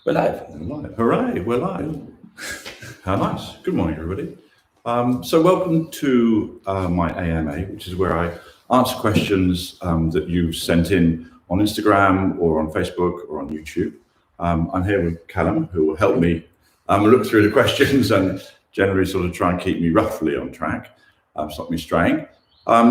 We're live. We're live. Hooray, we're live. How nice. Good morning, everybody. So welcome to my AMA, which is where I answer questions that you've sent in on Instagram or on Facebook or on YouTube. I'm here with Calum, who will help me look through the questions and generally sort of try and keep me roughly on track, stop me straying.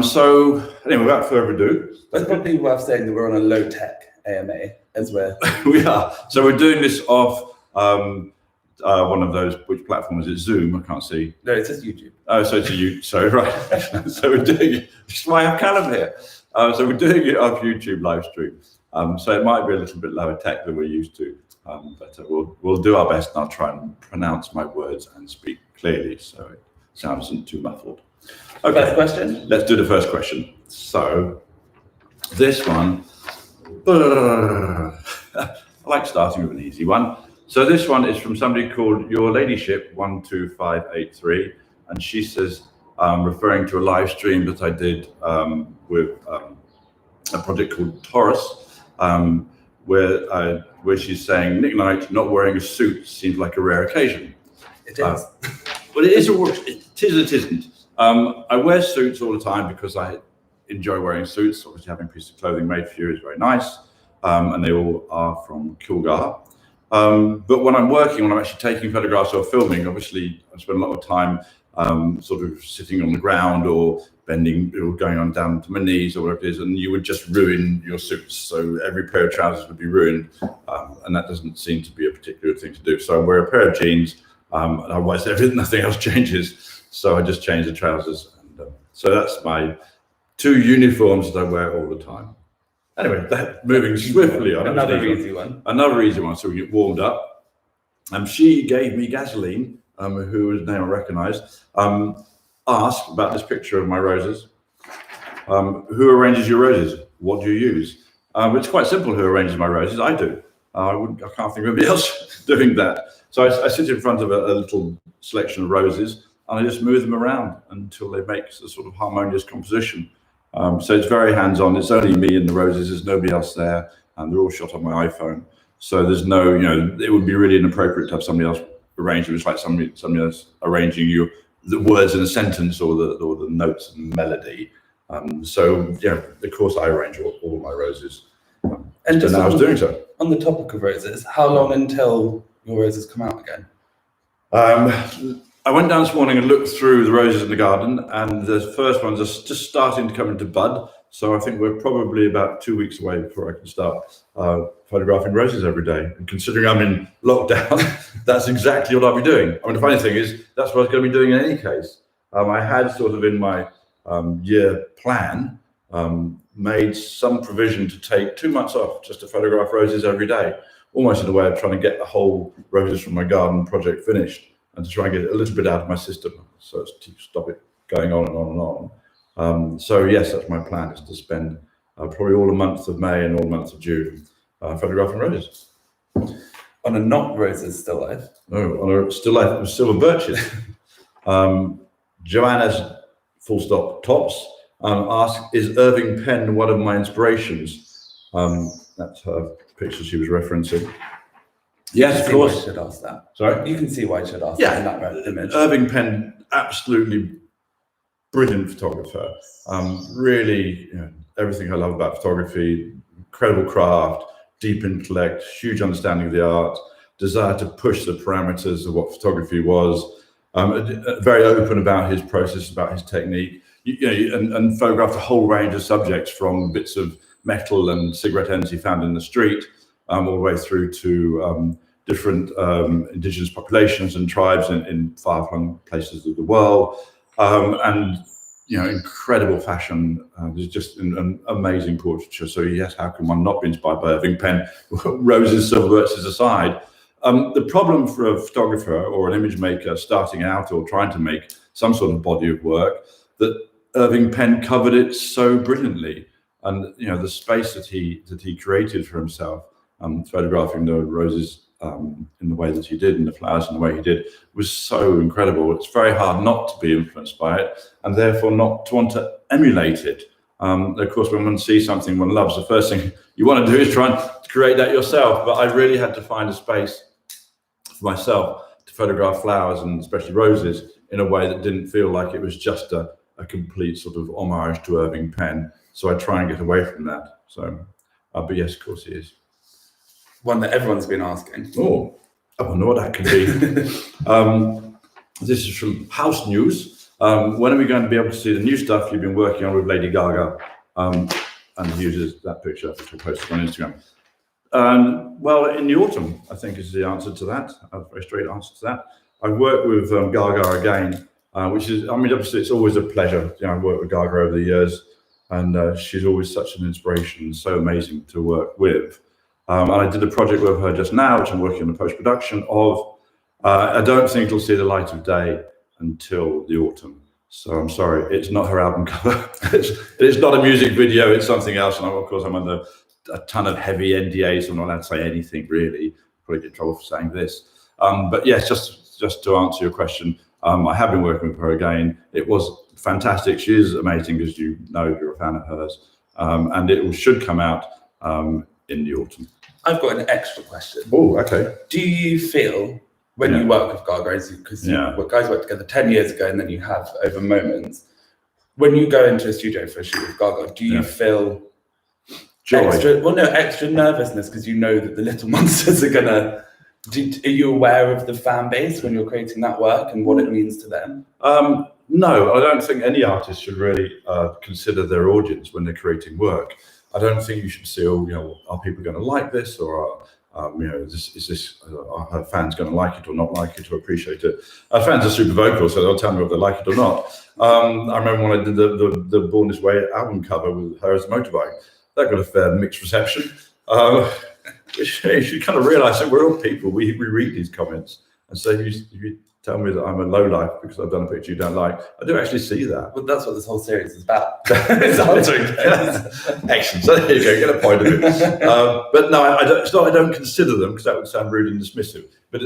So anyway, without further ado. It's probably worth saying that we're on a low-tech AMA as well. We are. So we're doing this off one of those, which platform is it? Zoom? I can't see. No, it's just YouTube. Oh, so it's a YouTube. So right. So we're doing it. This is why I have Calum here. So we're doing it off YouTube live stream. So it might be a little bit lower tech than we're used to, but we'll do our best, and I'll try and pronounce my words and speak clearly so it sounds too muffled. Okay. First question. Let's do the first question. So this one. I like starting with an easy one. So this one is from somebody called Your Ladyship 12583, and she says, referring to a live stream that I did with a project called Taurus, where she's saying Nick Knight not wearing a suit seems like a rare occasion. It is. Well, it is. It isn't. I wear suits all the time because I enjoy wearing suits. Obviously, having a piece of clothing made for you is very nice, and they all are from Kilgar. But when I'm working, when I'm actually taking photographs or filming, obviously I spend a lot of time sort of sitting on the ground or bending, or going on down to my knees or whatever it is, and you would just ruin your suits. So every pair of trousers would be ruined, and that doesn't seem to be a particular thing to do. So I wear a pair of jeans, and otherwise nothing else changes. So I just change the trousers. And, so that's my two uniforms that I wear all the time. Anyway, moving swiftly on. Another easy one. Another easy one, so we get warmed up. She gave me gasoline, whose name I recognise, asked about this picture of my roses. Who arranges your roses? What do you use? It's quite simple who arranges my roses. I do. I can't think of anybody else doing that. So I sit in front of a little selection of roses, and I just move them around until they make a sort of harmonious composition. So it's very hands-on. It's only me and the roses. There's nobody else there, and they're all shot on my iPhone. So there's no, it would be really inappropriate to have somebody else arrange it. It's like somebody else arranging the words in a sentence or the notes and melody. So of course I arrange all my roses. And just I was doing so. On the topic of roses, how long until your roses come out again? I went down this morning and looked through the roses in the garden, and the first ones are just starting to come into bud. So I think we're probably about 2 weeks away before I can start photographing roses every day. And considering I'm in lockdown, that's exactly what I'll be doing. I mean, the funny thing is, that's what I was going to be doing in any case. I had sort of in my year plan made some provision to take 2 months off just to photograph roses every day, almost in a way of trying to get the whole roses from my garden project finished, and to try and get it a little bit out of my system, so as to stop it going on and on and on. So yes, that's my plan, is to spend probably all the month of May and all the month of June photographing roses. On a not roses still life? No, on a still life, still with birches. Joanna's full stop tops asked, is Irving Penn one of my inspirations? That's her picture she was referencing. Yes, of course. I should ask that. Sorry? You can see why I should ask that in that image. Irving Penn, absolutely brilliant photographer. Really, everything I love about photography, incredible craft, deep intellect, huge understanding of the art, desire to push the parameters of what photography was, very open about his process, about his technique, and photographed a whole range of subjects, from bits of metal and cigarette ends he found in the street, all the way through to different indigenous populations and tribes in far-flung places of the world, and incredible fashion. There's just an amazing portraiture. So yes, how can one not be inspired by Irving Penn? Roses, silver birches aside. The problem for a photographer or an image maker starting out or trying to make some sort of body of work, that Irving Penn covered it so brilliantly, and the space that he created for himself, photographing the roses in the way that he did, and the flowers in the way he did, was so incredible. It's very hard not to be influenced by it, and therefore not to want to emulate it. Of course, when one sees something one loves, the first thing you want to do is try and create that yourself. But I really had to find a space for myself to photograph flowers, and especially roses, in a way that didn't feel like it was just a complete sort of homage to Irving Penn. So I try and get away from that. So, but yes, of course he is. One that everyone's been asking. Oh, I wonder what that could be. This is from House News. When are we going to be able to see the new stuff you've been working on with Lady Gaga? And uses that picture, which I posted on Instagram. Well, in the autumn, I think is the answer to that. A very straight answer to that. I've worked with Gaga again, which is, I mean, obviously it's always a pleasure. You know, I've worked with Gaga over the years, and she's always such an inspiration, so amazing to work with. And I did a project with her just now, which I'm working on the post-production of. I don't think it'll see the light of day until the autumn. So I'm sorry, it's not her album cover. It's not a music video, it's something else. And of course, I'm under a ton of heavy NDAs, so I'm not allowed to say anything really. Probably get in trouble for saying this. But yes, just to answer your question, I have been working with her again. It was fantastic. She is amazing, as you know, if you're a fan of hers. And it should come out in the autumn. I've got an extra question. Oh, okay. Do you feel, when you work with Gaga, because you guys worked together 10 years ago and then you have over moments, when you go into a studio for a shoot with Gaga, do you feel joy? Extra nervousness because you know that the little monsters are gonna... Are you aware of the fan base when you're creating that work and what it means to them? No, I don't think any artist should really consider their audience when they're creating work. I don't think you should say, oh, you know, are people going to like this, or you know, are her fans going to like it or not like it or appreciate it? Our fans are super vocal, so they'll tell me whether they like it or not. I remember when I did the Born This Way album cover with her as a motorbike. That got a fair mixed reception. You should kind of realise that we're all people. We read these comments, and so if you tell me that I'm a lowlife because I've done a picture you don't like, I do actually see that. Well, that's what this whole series is about. It's answering things. Excellent. So there you go, get a point of it. But no, it's not I don't consider them, because that would sound rude and dismissive. But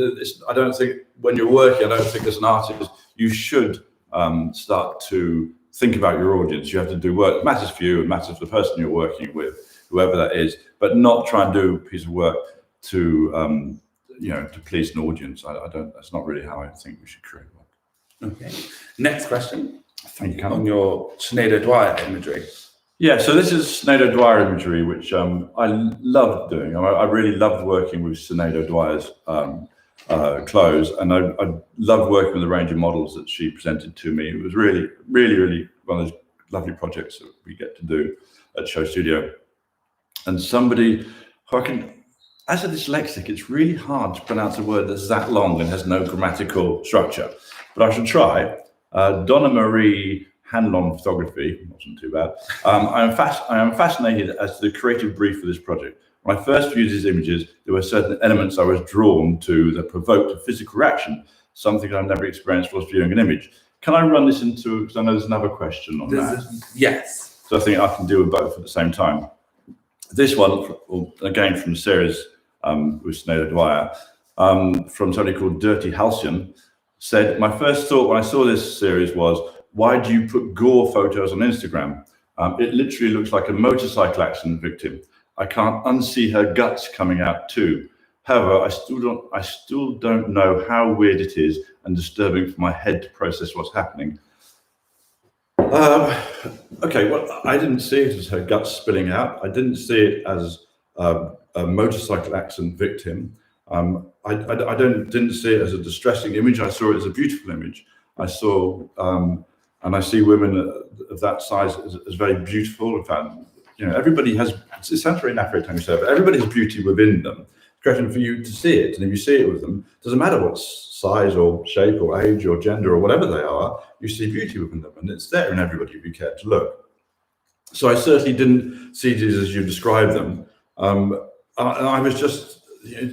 I don't think when you're working, I don't think as an artist you should start to think about your audience. You have to do work that matters for you and matters for the person you're working with, whoever that is, but not try and do a piece of work to you know, to please an audience. I don't. That's not really how I think we should create work. Okay. Next question. Thank you, Calum. On your Sinead O'Dwyer imagery. Yeah. So this is Sinead O'Dwyer imagery, which I love doing. I really loved working with Sinead O'Dwyer's clothes, and I loved working with the range of models that she presented to me. It was really, really, really one of those lovely projects that we get to do at SHOWstudio. And somebody who I can, as a dyslexic, it's really hard to pronounce a word that's that long and has no grammatical structure, but I should try. Donna Marie Hanlon Photography, wasn't too bad. I am fascinated as to the creative brief for this project. When I first viewed these images, there were certain elements I was drawn to that provoked a physical reaction, something I've never experienced whilst viewing an image. Can I run this into, because I know there's another question on that. Yes. So I think I can deal with both at the same time. This one, again from the series with Sinead O'Dwyer, from somebody called Dirty Halcyon, said, my first thought when I saw this series was, why do you put gore photos on Instagram? It literally looks like a motorcycle accident victim. I can't unsee her guts coming out too. However, I still don't know how weird it is and disturbing for my head to process what's happening. Okay, well, I didn't see it as her guts spilling out. I didn't see it as a motorcycle accident victim. I didn't see it as a distressing image. I saw it as a beautiful image. I saw, and I see women of that size as very beautiful. In fact, you know, everybody has, it sounds very naff every time you say it, but everybody has beauty within them. It's great for you to see it. And if you see it with them, it doesn't matter what size or shape or age or gender or whatever they are, you see beauty within them. And it's there in everybody if you care to look. So I certainly didn't see these as you described them. And I was just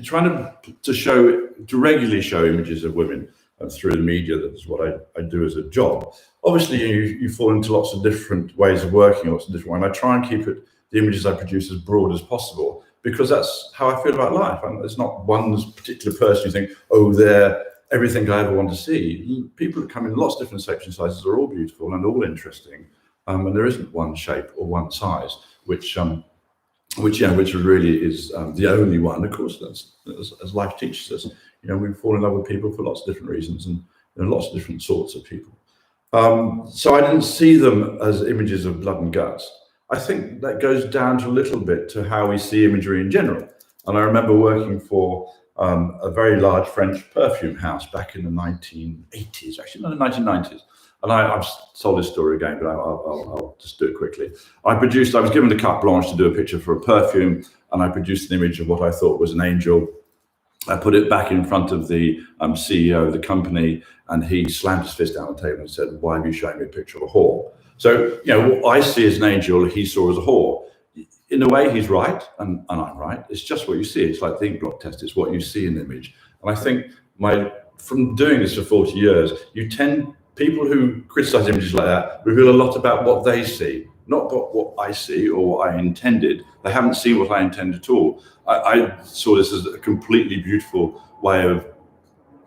trying to regularly show images of women through the media. That's what I do as a job. Obviously, you fall into lots of different ways of working, lots of different ways. I try and keep the images I produce as broad as possible, because that's how I feel about life. And it's not one particular person you think, oh, they're everything I ever want to see. People that come in lots of different shapes and sizes are all beautiful and all interesting. and there isn't one shape or one size, which really is the only one. Of course, that's as life teaches us. We fall in love with people for lots of different reasons, and there are lots of different sorts of people. So I didn't see them as images of blood and guts. I think that goes down to a little bit to how we see imagery in general. And I remember working for a very large French perfume house back in the 1980s, actually, no, the 1990s. And I've told this story again, but I'll just do it quickly. I was given the carte blanche to do a picture for a perfume, and I produced an image of what I thought was an angel. I put it back in front of the CEO of the company, and he slammed his fist down on the table and said, "Why have you shown me a picture of a whore?" So, what I see as an angel, he saw as a whore. In a way, he's right, and I'm right. It's just what you see. It's like the ink blot test. It's what you see in the image. And I think from doing this for 40 years, people who criticize images like that reveal a lot about what they see, not what I see or what I intended. They haven't seen what I intend at all. I saw this as a completely beautiful way of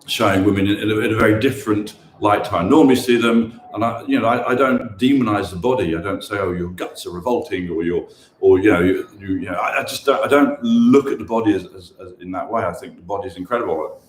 showing women in a very different light to how I normally see them. And I don't demonize the body. I don't say, "Oh, your guts are revolting," I don't look at the body as in that way. I think the body is incredible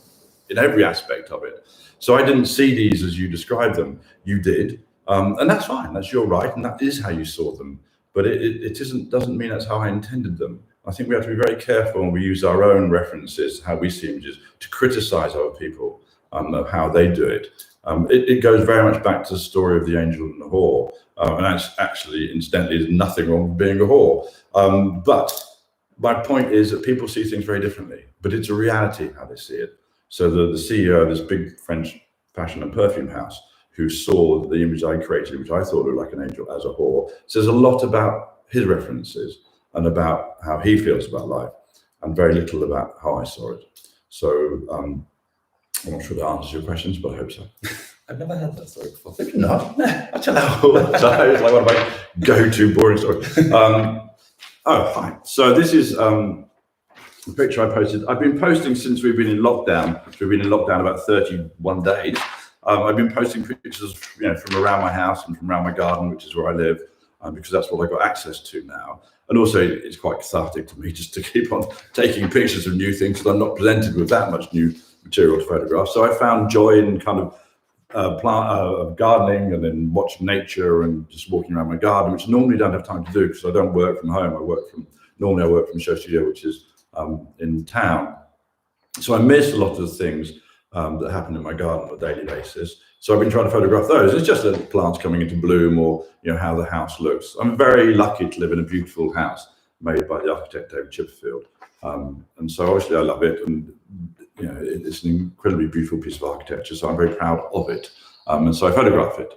in every aspect of it. So I didn't see these as you described them. You did, and that's fine. That's your right, and that is how you saw them. But it doesn't mean that's how I intended them. I think we have to be very careful when we use our own references, how we see images, to criticize other people of how they do it. It goes very much back to the story of the angel and the whore, and that's actually, incidentally, there's nothing wrong with being a whore. But my point is that people see things very differently, but it's a reality how they see it. So the CEO of this big French fashion and perfume house, who saw the image I created, which I thought looked like an angel, as a whore, says a lot about his references and about how he feels about life, and very little about how I saw it. So I'm not sure that answers your questions, but I hope so. I've never heard that story before. Have you not? I tell you all the time. It's like one of my go-to boring stories. Fine. So this is the picture I posted. I've been posting since we've been in lockdown. We've been in lockdown about 31 days. I've been posting pictures, from around my house and from around my garden, which is where I live, because that's what I've got access to now. And also, it's quite cathartic to me just to keep on taking pictures of new things, because I'm not presented with that much new material to photograph. So I found joy in kind of gardening, and then watching nature and just walking around my garden, which I normally don't have time to do because I don't work from home. Normally I work from SHOWstudio, which is in town. So I miss a lot of the things that happen in my garden on a daily basis. So I've been trying to photograph those. It's just little plants coming into bloom, or how the house looks. I'm very lucky to live in a beautiful house made by the architect David Chipperfield, and so obviously I love it, and it's an incredibly beautiful piece of architecture. So I'm very proud of it, and so I photograph it.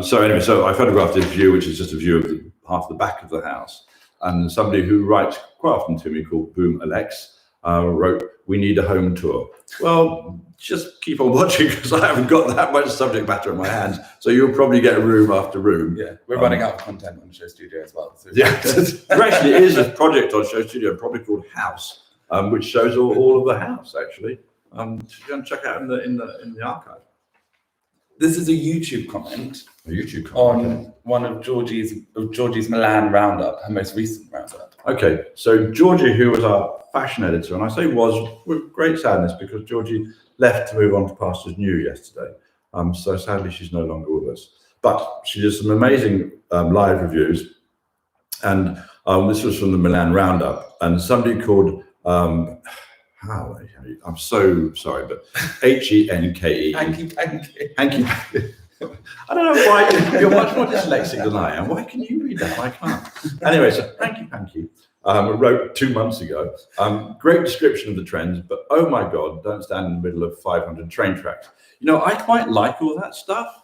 So I photographed this view, which is just a view of half the back of the house. And somebody who writes quite often to me, called Boom Alex, wrote, "We need a home tour." Well, just keep on watching, because I haven't got that much subject matter in my hands. So you'll probably get room after room. Yeah, we're running out of content on SHOWstudio as well. So. Yeah, there actually is a project on SHOWstudio, probably called House, which shows all of the house actually. Go and check out in the archive. This is a YouTube comment. On one of Georgie's Milan roundup, her most recent roundup. Okay, so Georgie, who was our fashion editor, and I say was with great sadness, because Georgie left to move on to Pastures New yesterday. So sadly she's no longer with us. But she did some amazing live reviews, and this was from the Milan roundup. And somebody called I'm so sorry, but Henke. Hanky. I don't know why you're much more dyslexic than I am. Why can you read that? I can't. Anyway, so Hanky wrote 2 months ago. Great description of the trends, but oh my God, don't stand in the middle of 500 train tracks. I quite like all that stuff.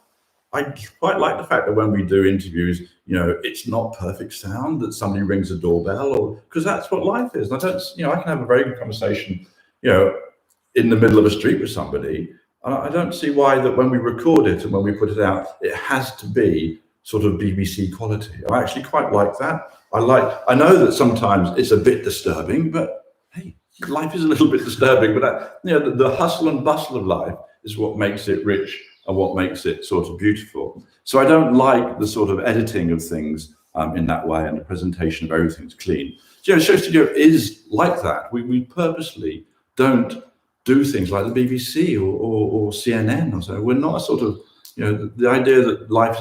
I quite like the fact that when we do interviews, it's not perfect sound, that somebody rings a doorbell, or because that's what life is. And I can have a very good conversation, in the middle of a street with somebody. And I don't see why that when we record it and when we put it out, it has to be sort of BBC quality. I actually quite like that. I know that sometimes it's a bit disturbing, but hey, life is a little bit disturbing. But the hustle and bustle of life is what makes it rich and what makes it sort of beautiful. So I don't like the sort of editing of things in that way, and the presentation of everything's clean. So, SHOWstudio is like that. We purposely don't do things like the BBC or CNN or so. We're not a sort of, the idea that life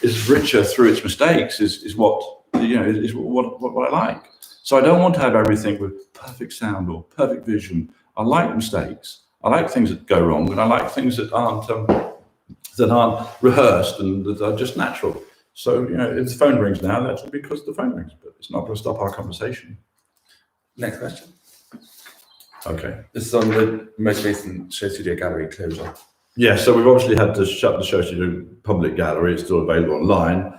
is richer through its mistakes is what I like. So I don't want to have everything with perfect sound or perfect vision. I like mistakes. I like things that go wrong, and I like things that aren't rehearsed and that are just natural. So, if the phone rings now, that's because the phone rings, but it's not going to stop our conversation. Next question. Okay. This is on the most recent SHOWstudio gallery closure. Yeah, so we've obviously had to shut the SHOWstudio public gallery. It's still available online.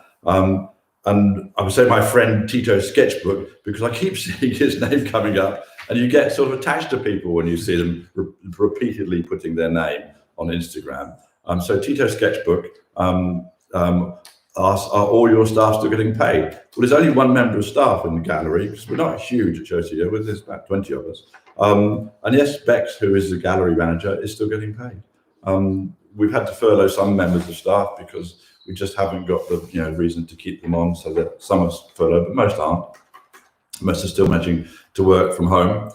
And I would say my friend Tito's sketchbook, because I keep seeing his name coming up, and you get sort of attached to people when you see them repeatedly putting their name on Instagram. So Tito's sketchbook, are all your staff still getting paid? Well, there's only one member of staff in the gallery, because we're not huge at SHOWstudio, but there's about 20 of us. And yes, Bex, who is the gallery manager, is still getting paid. We've had to furlough some members of staff because we just haven't got the reason to keep them on, so that some are furloughed, but most aren't. Most are still managing to work from home.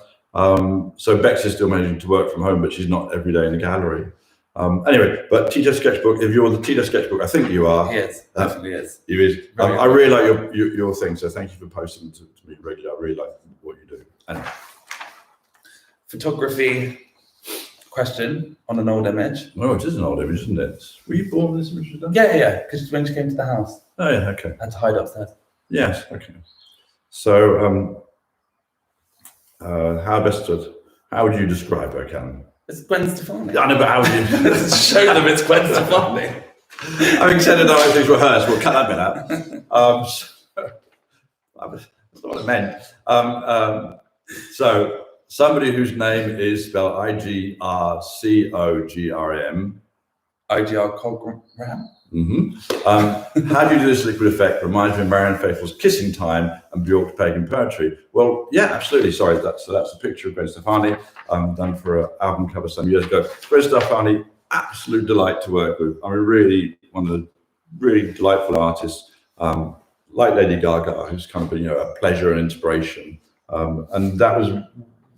So Bex is still managing to work from home, but she's not every day in the gallery. Anyway, but Tito Sketchbook, if you're the Tito Sketchbook, I think you are. Yes, definitely is. You is. I really like your thing, so thank you for posting to me regularly. I really like what you do. Anyway. Photography question on an old image. Oh, it is an old image, isn't it? Were you born with this image? Yeah, because when she came to the house. Oh yeah, okay. I had to hide upstairs. Yes, okay. So, how would you describe her, Calum? It's Gwen Stefani. I know, but how would you show them it's Gwen Stefani? Having said it, I think rehearsed. We'll cut that bit out. That's not what I meant. So somebody whose name is spelled IGRCOGRM. IGR How do you do this liquid effect? Reminds me of Marianne Faithfull's Kissing Time and Bjork's Pagan Poetry. Well, yeah, absolutely. Sorry, that's a picture of Gwen Stefani, done for an album cover some years ago. Gwen Stefani, absolute delight to work with. I mean, really one of the really delightful artists, like Lady Gaga, who's kind of a pleasure and inspiration. And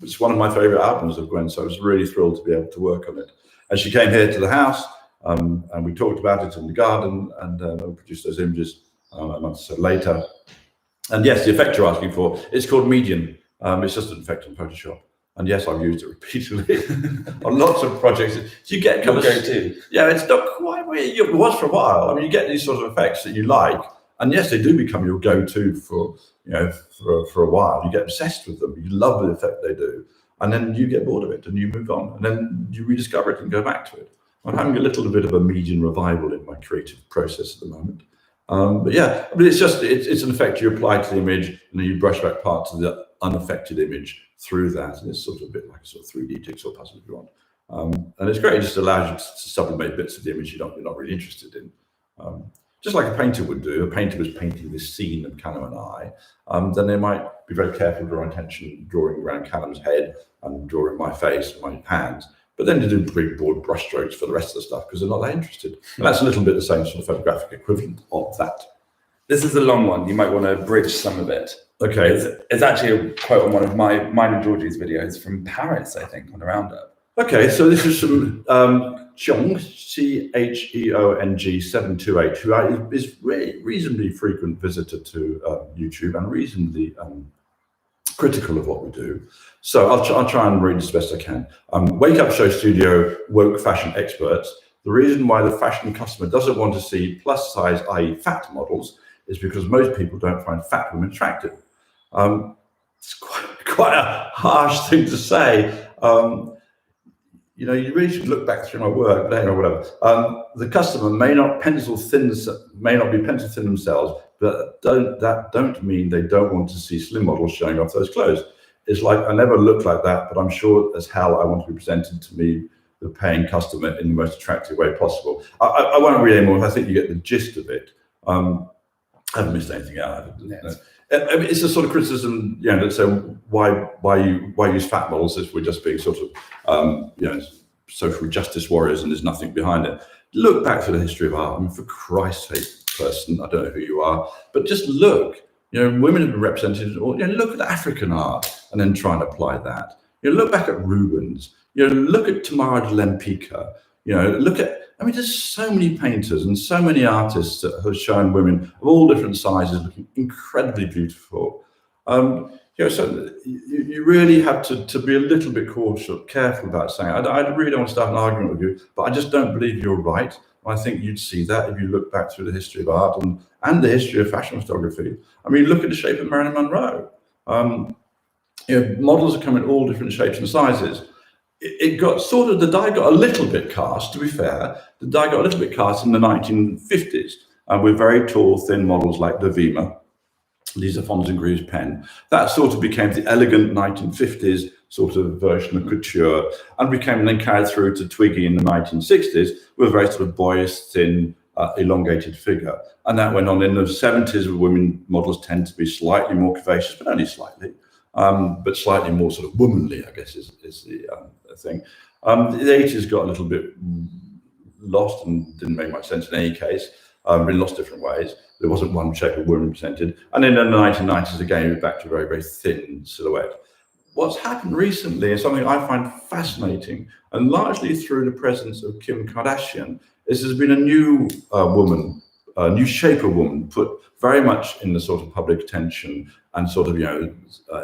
it's one of my favorite albums of Gwen, so I was really thrilled to be able to work on it. And she came here to the house. And we talked about it in the garden, and we produced those images a month or so later. And yes, the effect you're asking for, it's called median. It's just an effect on Photoshop. And yes, I've used it repeatedly on lots of projects. So you get kind of go-to. Yeah, it's not quite where it was for a while. I mean, you get these sort of effects that you like, and yes, they do become your go-to for a while. You get obsessed with them. You love the effect they do, and then you get bored of it, and you move on, and then you rediscover it and go back to it. I'm having a little bit of a median revival in my creative process at the moment. But yeah, I mean, it's an effect you apply to the image, and then you brush back parts of the unaffected image through that, and it's sort of a bit like a sort of 3D jigsaw puzzle if you want. And it's great; it just allows you to sublimate bits of the image you're not really interested in. Just like a painter would do. A painter was painting this scene of Calum and I, then they might be very careful to draw attention, drawing around Calum's head and drawing my face, my hands. But then to do big broad brushstrokes for the rest of the stuff because they're not that interested. And that's a little bit the same sort of photographic equivalent of that. This is a long one. You might want to bridge some of it. Okay. It's actually a quote on one of mine and Georgie's videos from Paris, I think, on a roundup. Okay, so this is from Cheong, CHEONG 728, who is reasonably frequent visitor to YouTube and reasonably critical of what we do. So I'll try and read as best I can. Wake up SHOWstudio, woke fashion experts. The reason why the fashion customer doesn't want to see plus size, i.e. fat models, is because most people don't find fat women attractive. It's quite a harsh thing to say. You really should look back through my work, but anyway, whatever. The customer may not be pencil thin themselves, but that don't mean they don't want to see slim models showing off those clothes. It's like, I never look like that, but I'm sure as hell I want to be presented to me, the paying customer, in the most attractive way possible. I won't read anymore. I think you get the gist of it. I haven't missed anything out. Yes. It's a sort of criticism, that say why use fat models if we're just being sort of, social justice warriors and there's nothing behind it. look back through the history of art. I mean, for Christ's sake, person, I don't know who you are, but just look. Women have been represented, or look at African art and then try and apply that. Look back at Rubens. Look at Tamara de Lempicka. Look at. I mean, there's so many painters and so many artists that have shown women of all different sizes looking incredibly beautiful. So you really have to be a little bit careful about saying, I really don't want to start an argument with you, but I just don't believe you're right. I think you'd see that if you look back through the history of art and the history of fashion photography. I mean, look at the shape of Marilyn Monroe. Models are coming in all different shapes and sizes. It got the die got a little bit cast, to be fair. The die got a little bit cast in the 1950s with very tall, thin models like the Vima, Lisa Fontaine-Grew's pen. That sort of became the elegant 1950s sort of version of couture, and became then carried through to Twiggy in the 1960s with a very sort of boyish, thin, elongated figure. And that went on in the 70s, where women models tend to be slightly more curvaceous, but only slightly. But slightly more sort of womanly, I guess, is the thing. The 80s got a little bit lost and didn't make much sense in any case, in lots of different ways. There wasn't one shape of women presented. And then in the 1990s, again, we're back to a very, very thin silhouette. What's happened recently is something I find fascinating, and largely through the presence of Kim Kardashian, is there's been a new woman, a new shape of woman put very much in the sort of public attention and sort of,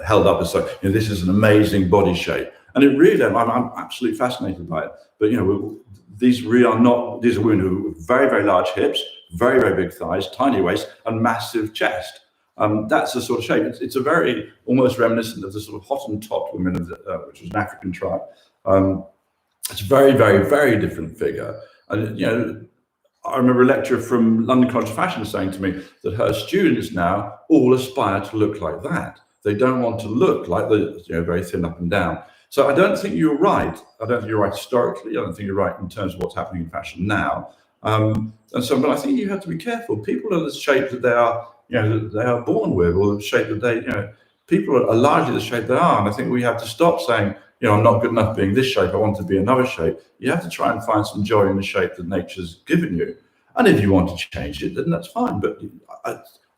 held up as so, this is an amazing body shape. And it really, I'm absolutely fascinated by it. But, these are women who have very, very large hips, very, very big thighs, tiny waist, and massive chest. That's the sort of shape. It's a very, almost reminiscent of the sort of Hottentot women, which was an African tribe. It's a very, very, very different figure. And, I remember a lecturer from London College of Fashion saying to me that her students now all aspire to look like that. They don't want to look like the, very thin up and down. So I don't think you're right. I don't think you're right historically. I don't think you're right in terms of what's happening in fashion now. But I think you have to be careful. People are the shape that they are, that they are born with, or the shape that they, people are largely the shape they are. And I think we have to stop saying, I'm not good enough being this shape, I want to be another shape. You have to try and find some joy in the shape that nature's given you. And if you want to change it, then that's fine. But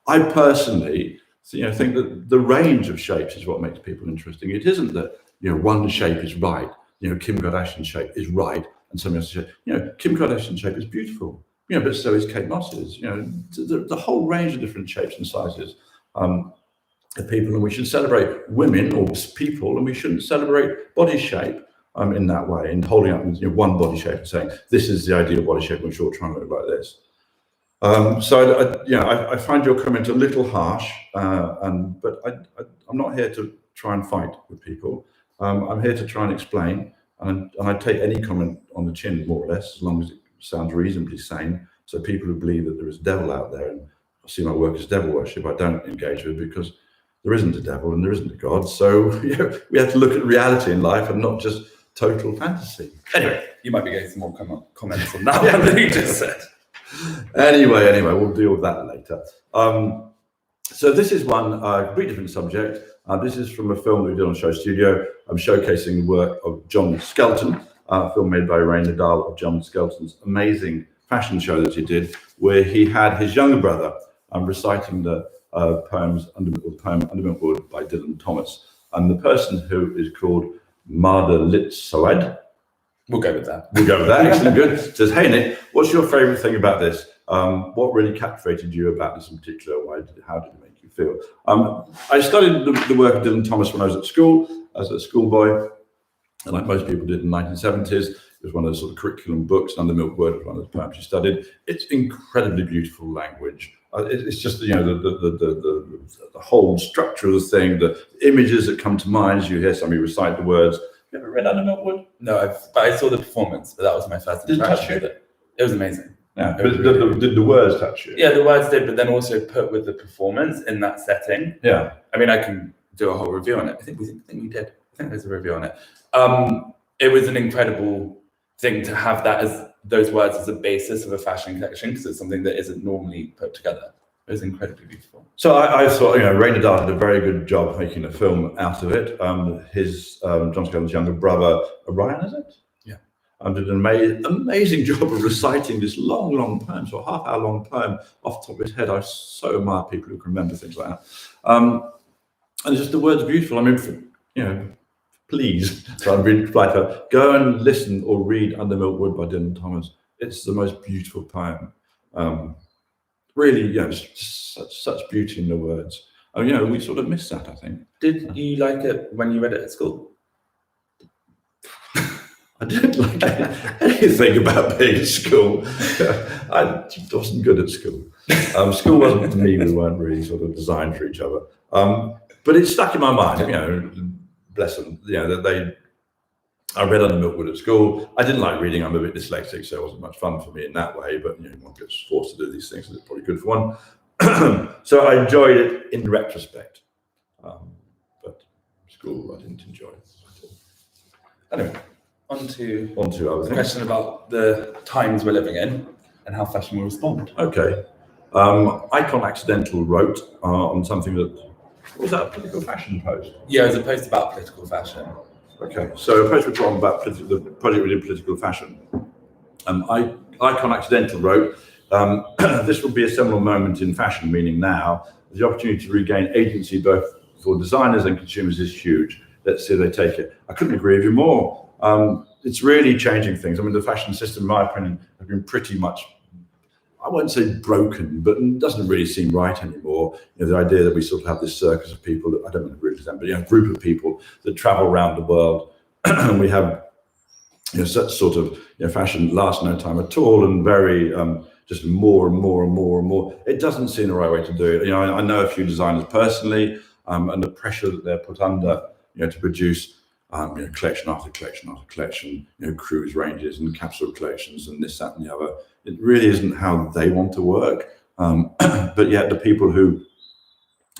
I personally, think that the range of shapes is what makes people interesting. It isn't that, one shape is right. Kim Kardashian's shape is right, and somebody else's shape. Kim Kardashian's shape is beautiful. But so is Kate Moss's. The whole range of different shapes and sizes. Of people, and we should celebrate women or people, and we shouldn't celebrate body shape in that way, and holding up one body shape and saying this is the ideal body shape, and we're sure trying to look like this. I find your comment a little harsh, but I'm not here to try and fight with people. I'm here to try and explain, and I take any comment on the chin, more or less, as long as it sounds reasonably sane. So people who believe that there is a devil out there and see my work as devil worship, I don't engage with, because there isn't a devil and there isn't a God. So we have to look at reality in life and not just total fantasy. Anyway, you might be getting some more comments on that one that you just said. Anyway, we'll deal with that later. So this is one completely different subject. This is from a film that we did on SHOWstudio. I'm showcasing the work of John Skelton, a film made by Ray Nadal of John Skelton's amazing fashion show that he did, where he had his younger brother reciting the poem Undermilk Wood by Dylan Thomas. And the person who is called Marda Litzawad. We'll go with that. Excellent, good. Says, hey Nick, what's your favorite thing about this? What really captivated you about this in particular? How did it make you feel? I studied the work of Dylan Thomas when I was at school, as a schoolboy. And like most people did in the 1970s, it was one of the sort of curriculum books. Undermilk Wood was one of the poems you studied. It's incredibly beautiful language. It's just the whole structure of the thing, the images that come to mind as you hear somebody recite the words. You ever read Undermilk Wood? No, but I saw the performance, but that was my first interaction with it. It was amazing. Yeah, but did the words touch you? Yeah, the words did, but then also put with the performance in that setting. Yeah. I mean, I can do a whole review on it. I think we did. I think there's a review on it. It was an incredible thing to have that as those words as a basis of a fashion collection, because it's something that isn't normally put together. It was incredibly beautiful. So I thought, Ray Nadal did a very good job making a film out of it. His John Skelton's younger brother, Ryan, is it? Yeah. did an amazing job of reciting this long poem, so a half-hour long poem off the top of his head. I so admire people who can remember things like that. And just the words are beautiful. I mean, please, so I'd really like to go and listen or read Under Milk Wood by Dylan Thomas. It's the most beautiful poem. Really, it's just such beauty in the words. We sort of miss that, I think. Did you like it when you read it at school? I didn't like anything about being at school. I wasn't good at school. School wasn't for me. We weren't really sort of designed for each other. But it stuck in my mind. Bless them. I read Under Milk Wood at school. I didn't like reading. I'm a bit dyslexic, so it wasn't much fun for me in that way. But one gets forced to do these things, and it's probably good for one. So I enjoyed it in retrospect. But school, I didn't enjoy it at all. Anyway. On to other things. Question about the times we're living in and how fashion will respond. Okay. Icon Accidental wrote on something that, was that a political fashion post? Yeah, it was a post about political fashion. Okay, so a post was wrong about the project within political fashion. Icon Accidental wrote, this will be a seminal moment in fashion, meaning now, the opportunity to regain agency both for designers and consumers is huge. Let's see if they take it. I couldn't agree with you more. It's really changing things. I mean, the fashion system, in my opinion, has been pretty much, I won't say broken, but it doesn't really seem right anymore. The idea that we sort of have this circus of people, that, I don't want to group them, but a group of people that travel around the world, and we have such sort of fashion lasts no time at all, and very just more and more and more and more. It doesn't seem the right way to do it. I know a few designers personally, and the pressure that they're put under, to produce collection after collection after collection, cruise ranges and capsule collections and this, that, and the other. It really isn't how they want to work. But yet the people who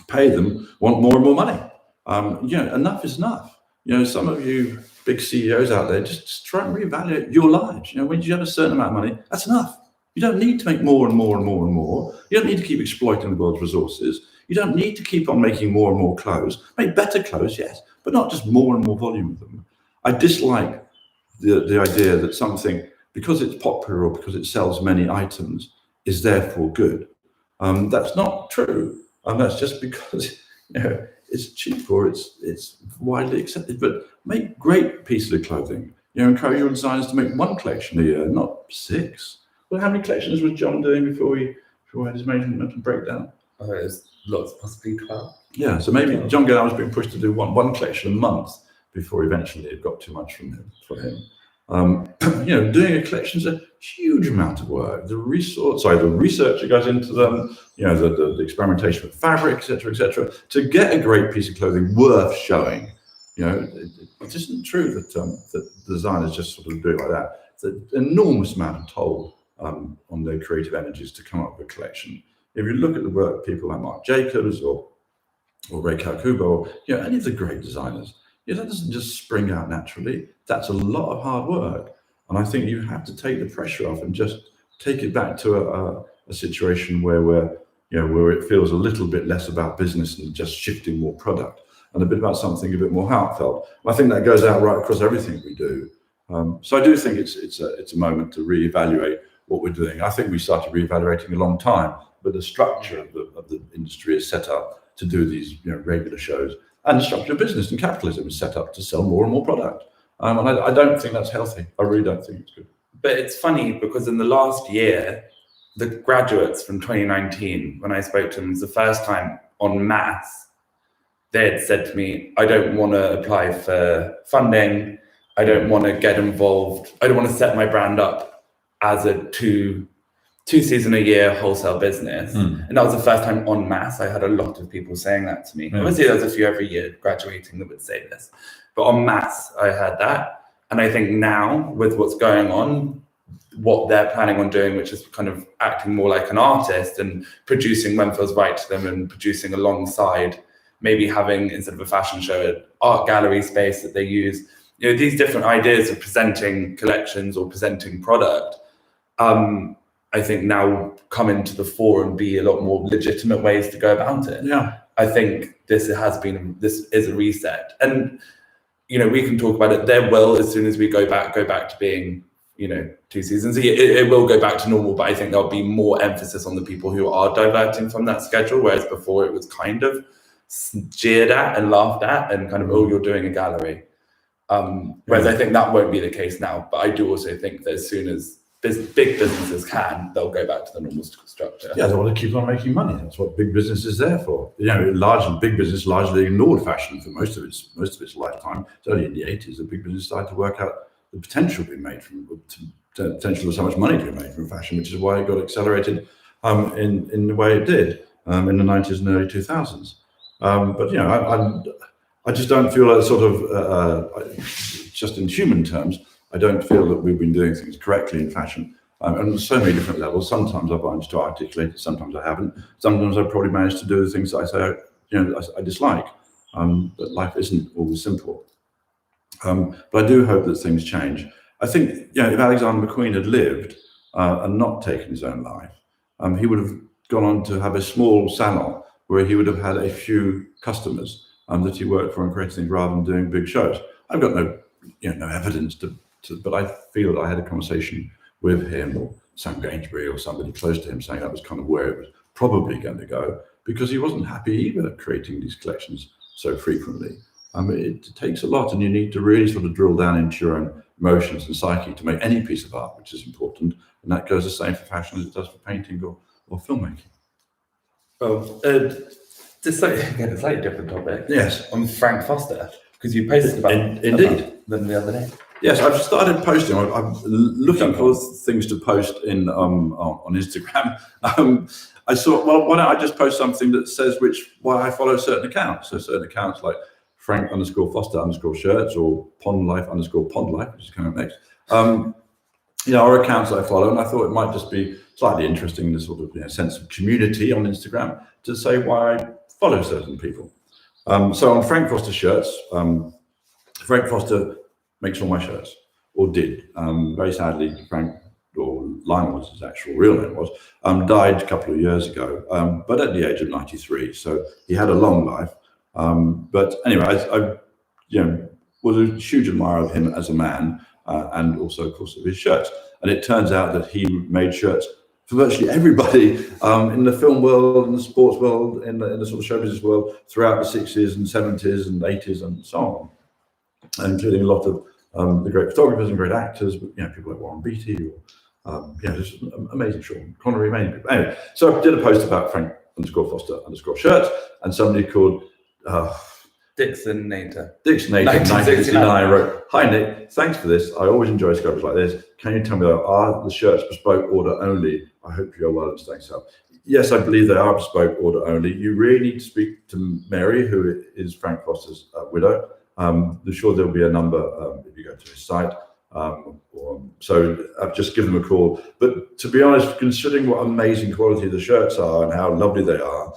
pay them want more and more money. Enough is enough. Some of you big CEOs out there, just try and reevaluate your lives. When you have a certain amount of money, that's enough. You don't need to make more and more and more and more. You don't need to keep exploiting the world's resources. You don't need to keep on making more and more clothes. Make better clothes, yes, but not just more and more volume of them. I dislike the idea that something, because it's popular or because it sells many items, is therefore good. That's not true. That's just because it's cheap or it's widely accepted. But make great pieces of clothing. Encourage your designers to make one collection a year, not 6. Well, how many collections was John doing before he had his mental breakdown? It was lots, possibly 12. Yeah, so maybe John Gallagher was being pushed to do one collection a month before eventually it got too much for him. Doing a collection is a huge amount of work. The research that goes into them, the experimentation with fabric, etc., to get a great piece of clothing worth showing. It isn't true that designers just sort of do it like that. It's an enormous amount of toll on their creative energies to come up with a collection. If you look at the work of people like Marc Jacobs or Ray Kawakubo, or any of the great designers, that doesn't just spring out naturally. That's a lot of hard work, and I think you have to take the pressure off and just take it back to a situation where it feels a little bit less about business and just shifting more product, and a bit about something a bit more heartfelt. I think that goes out right across everything we do. So I do think it's a moment to reevaluate what we're doing. I think we started reevaluating a long time, but the structure of the industry is set up to do these regular shows, and the structure of business and capitalism is set up to sell more and more product. And I don't think that's healthy. I really don't think it's good. But it's funny because in the last year, the graduates from 2019, when I spoke to them, it was the first time en masse, they had said to me, I don't want to apply for funding. I don't want to get involved. I don't want to set my brand up as a two season a year wholesale business. And that was the first time en masse. I had a lot of people saying that to me. Obviously, there's a few every year graduating that would say this, but en masse, I heard that. And I think now with what's going on, what they're planning on doing, which is kind of acting more like an artist and producing when feels right to them and producing alongside, maybe having, instead of a fashion show, an art gallery space that they use, these different ideas of presenting collections or presenting product, I think now come into the fore and be a lot more legitimate ways to go about it. Yeah. I think this is a reset. And, we can talk about it. There will, as soon as we go back to being 2 seasons. It will go back to normal, but I think there'll be more emphasis on the people who are diverting from that schedule, whereas before it was kind of jeered at and laughed at and kind of, oh, you're doing a gallery. Whereas I think that won't be the case now, but I do also think that as soon as big businesses can, they'll go back to the normal structure. Yeah, they want to keep on making money. That's what big business is there for. Big business largely ignored fashion for most of its lifetime. It's only in the 80s that big business started to work out the potential being made from potential of so much money to be made from fashion, which is why it got accelerated in the way it did in the 90s and early 2000s. But I just don't feel that sort of just in human terms. I don't feel that we've been doing things correctly in fashion, and on so many different levels. Sometimes I've managed to articulate it, sometimes I haven't. Sometimes I've probably managed to do the things that I say, I dislike. But life isn't always simple. But I do hope that things change. I think, if Alexander McQueen had lived and not taken his own life, he would have gone on to have a small salon where he would have had a few customers that he worked for and created things rather than doing big shows. I've got no evidence but I feel that I had a conversation with him or Sam Gainsbury or somebody close to him saying that was kind of where it was probably going to go, because he wasn't happy either creating these collections so frequently. It takes a lot, and you need to really sort of drill down into your own emotions and psyche to make any piece of art, which is important. And that goes the same for fashion as it does for painting or filmmaking. Well, just a slightly different topic. Yes. On Frank Foster, because you posted about them the other day. Yes, I've started posting. I'm looking for things to post on Instagram. I thought, well, why don't I just post something that says why I follow certain accounts. So certain accounts like Frank_Foster_shirts or PondLife_PondLife, which is coming up next. Are accounts that I follow, and I thought it might just be slightly interesting, the sort of sense of community on Instagram, to say why I follow certain people. So on Frank Foster shirts, Frank Foster makes all my shirts, or did. Very sadly, Frank, or Lionel was his actual real name was, died a couple of years ago, but at the age of 93. So he had a long life. But anyway, I was a huge admirer of him as a man, and also, of course, of his shirts. And it turns out that he made shirts for virtually everybody in the film world, in the sports world, in the sort of show business world throughout the 60s and 70s and 80s and so on, including a lot of the great photographers and great actors, people like Warren Beatty or just amazing Sean Connery, amazing people. Anyway, so I did a post about Frank_Foster_shirts, and somebody called Dixon Nater 1969 wrote, "Hi Nick, thanks for this. I always enjoy discoveries like this. Can you tell me, are the shirts bespoke order only? I hope you're well and staying safe." Yes, I believe they are bespoke order only. You really need to speak to Mary, who is Frank Foster's widow. I'm sure there'll be a number if you go to his site. So I've just given them a call. But to be honest, considering what amazing quality the shirts are and how lovely they are,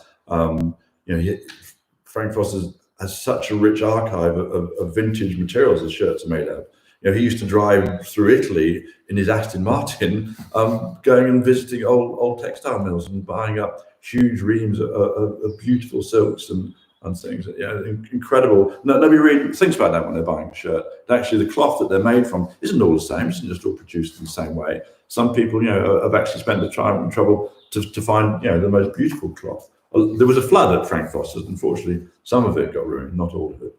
Frank Foster has such a rich archive of vintage materials his shirts are made of. He used to drive through Italy in his Aston Martin, going and visiting old textile mills and buying up huge reams of beautiful silks and things. Incredible. Nobody really thinks about that when they're buying a shirt. Actually, the cloth that they're made from isn't all the same. It's just all produced in the same way. Some people, have actually spent the time and trouble to find, the most beautiful cloth. There was a flood at Frank Foster's. Unfortunately, some of it got ruined, not all of it.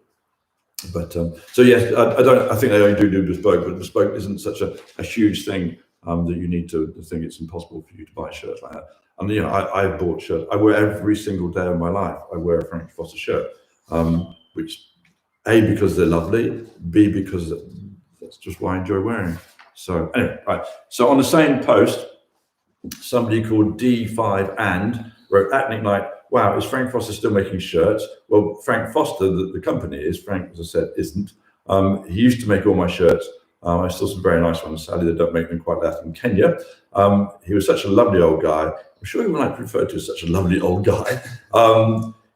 But so yes, I think they only do bespoke, but bespoke isn't such a huge thing that you need to think it's impossible for you to buy shirts like that. And I've bought shirts. I wear every single day of my life. I wear a Frank Foster shirt, which A, because they're lovely, B, because that's just why I enjoy wearing. So anyway, right. So on the same post, somebody called D5and wrote, at Nick Knight, wow, is Frank Foster still making shirts? Well, Frank Foster, the company is, Frank, as I said, isn't. He used to make all my shirts. I saw some very nice ones. Sadly, they don't make them quite that in Kenya. He was such a lovely old guy. I'm sure he would like referred to as such a lovely old guy.